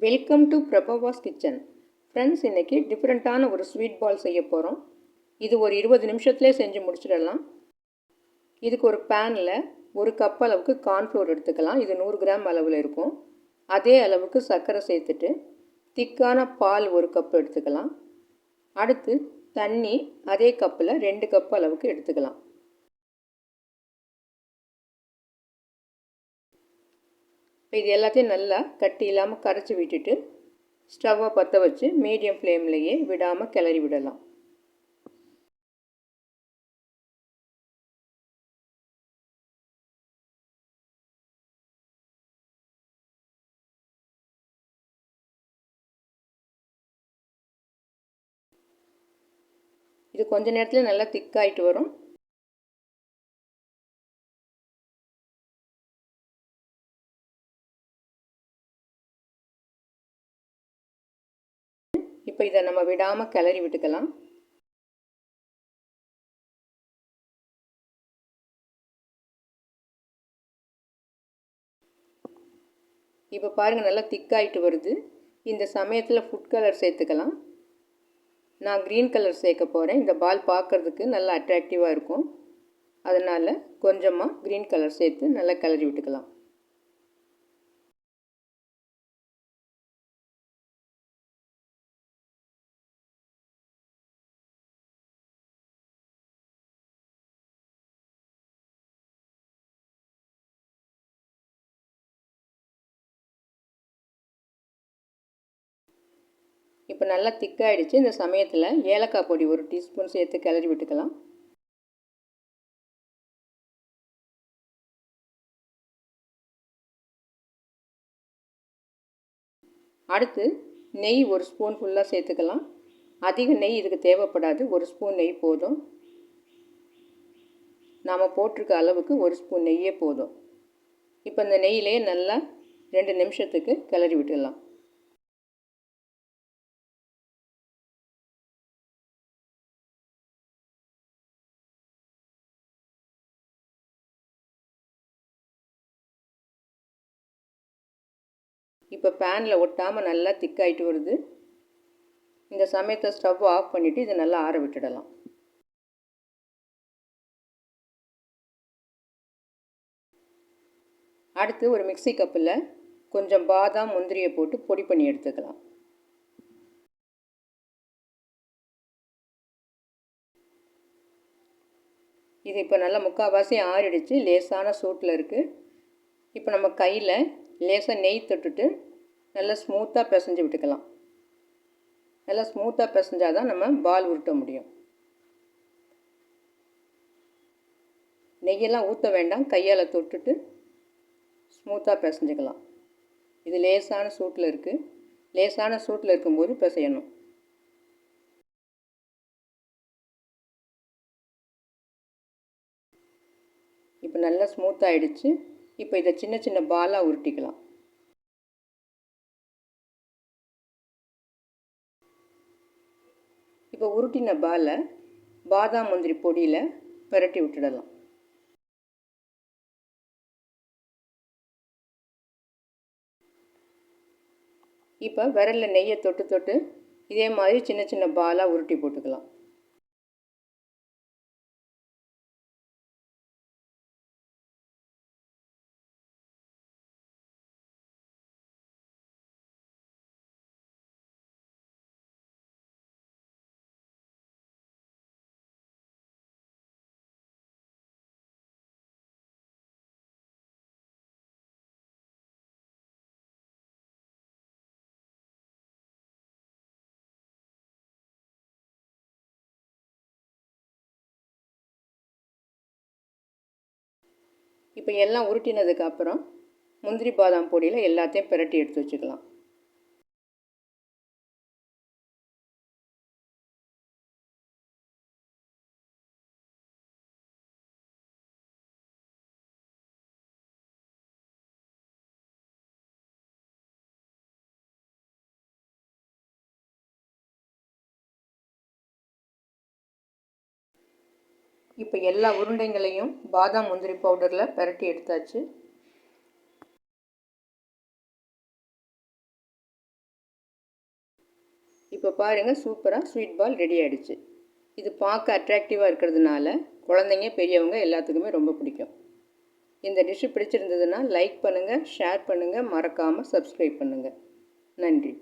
Welcome to Prabha's kitchen. Friends, இன்றைக்கி டிஃப்ரெண்ட்டான ஒரு ஸ்வீட் பால் செய்ய போகிறோம். இது ஒரு 20 நிமிஷத்துலேயே செஞ்சு முடிச்சிடலாம். இதுக்கு ஒரு பேனில் ஒரு கப் அளவுக்கு கார்ன்ஃப்ளோர் எடுத்துக்கலாம். இது 100 கிராம் அளவில் இருக்கும். அதே அளவுக்கு சர்க்கரை சேர்த்துட்டு திக்கான பால் ஒரு கப் எடுத்துக்கலாம். அடுத்து தண்ணி அதே கப்பில் 2 கப் அளவுக்கு எடுத்துக்கலாம். இது எல்லாத்தையும் நல்லா கட்டி இல்லாமல் கரைச்சி விட்டுட்டு ஸ்டவ்வை பற்ற வச்சு மீடியம் ஃப்ளேம்லேயே விடாமல் கிளறி விடலாம். இது கொஞ்ச நேரத்தில் நல்லா திக்காயிட்டு வரும். இப்போ இதை நம்ம விடாமல் கிளறி விட்டுக்கலாம். இப்போ பாருங்கள், நல்லா திக்காயிட்டு வருது. இந்த சமயத்தில் ஃபுட் கலர் சேர்த்துக்கலாம். நான் க்ரீன் கலர் சேர்க்க போகிறேன். இந்த பால் பார்க்குறதுக்கு நல்லா அட்ராக்டிவாக இருக்கும். அதனால் கொஞ்சமாக க்ரீன் கலர் சேர்த்து நல்லா கிளறி விட்டுக்கலாம். இப்போ நல்லா திக்காயிடுச்சு. இந்த சமயத்தில் ஏலக்காய் பொடி 1 டீஸ்பூன் சேர்த்து கிளறி விட்டுக்கலாம். அடுத்து நெய் 1 ஸ்பூன் ஃபுல்லாக சேர்த்துக்கலாம். அதிக நெய் இதுக்கு தேவைப்படாது. 1 ஸ்பூன் நெய் போதும். நாம் போட்டிருக்க அளவுக்கு 1 ஸ்பூன் நெய்யே போதும். இப்போ இந்த நெய்யிலே நல்லா 2 நிமிஷத்துக்கு கிளறி விட்டுடலாம். இப்போ பேனில் ஒட்டாமல் நல்லா திக்காயிட்டு வருது. இந்த சமயத்தை ஸ்டவ் ஆஃப் பண்ணிவிட்டு இதை நல்லா ஆற விட்டுடலாம். அடுத்து ஒரு மிக்ஸி கப்பில் கொஞ்சம் பாதாம் முந்திரியை போட்டு பொடி பண்ணி எடுத்துக்கலாம். இது இப்போ நல்லா முக்கால்வாசி ஆறிடுச்சு. லேசான சூட்டில் இருக்குது. இப்போ நம்ம கையில் லேசாக நெய் தொட்டுட்டு நல்லா ஸ்மூத்தாக பிசைஞ்சு விட்டுக்கலாம். நல்லா ஸ்மூத்தாக பிசைஞ்சால் தான் நம்ம பால் உருட்ட முடியும். நெய்யெல்லாம் ஊற்ற வேண்டாம். கையால் தொட்டுட்டு ஸ்மூத்தாக பிசைஞ்சிக்கலாம். இது லேசான சூட்டில் இருக்குது. லேசான சூட்டில் இருக்கும்போது பிசையணும். இப்போ நல்லா ஸ்மூத்தாகிடுச்சு. இப்போ இதை சின்ன சின்ன பாலாக உருட்டிக்கலாம். இப்போ உருட்டின பாலை பாதாம் முந்திரி பொடியில் பிரட்டி விட்டுடலாம். இப்போ விரலில் நெய்யை தொட்டு தொட்டு இதே மாதிரி சின்ன சின்ன பாலாக உருட்டி போட்டுக்கலாம். இப்போ எல்லாம் உருட்டினதுக்கு அப்புறம் முந்திரி பாதாம் பொடியில் எல்லாத்தையும் பிரட்டி எடுத்து வச்சுக்கலாம். இப்போ எல்லா உருண்டைங்களையும் பாதாம் முந்திரி பவுடரில் பிரட்டி எடுத்தாச்சு. இப்போ பாருங்கள், சூப்பராக ஸ்வீட் பால் ரெடி ஆகிடுச்சு. இது பார்க்க அட்ராக்டிவாக இருக்கிறதுனால குழந்தைங்க பெரியவங்க எல்லாத்துக்குமே ரொம்ப பிடிக்கும். இந்த டிஷ்ஷு பிடிச்சிருந்ததுன்னா லைக் பண்ணுங்கள், ஷேர் பண்ணுங்கள், மறக்காமல் சப்ஸ்கிரைப் பண்ணுங்கள். நன்றி.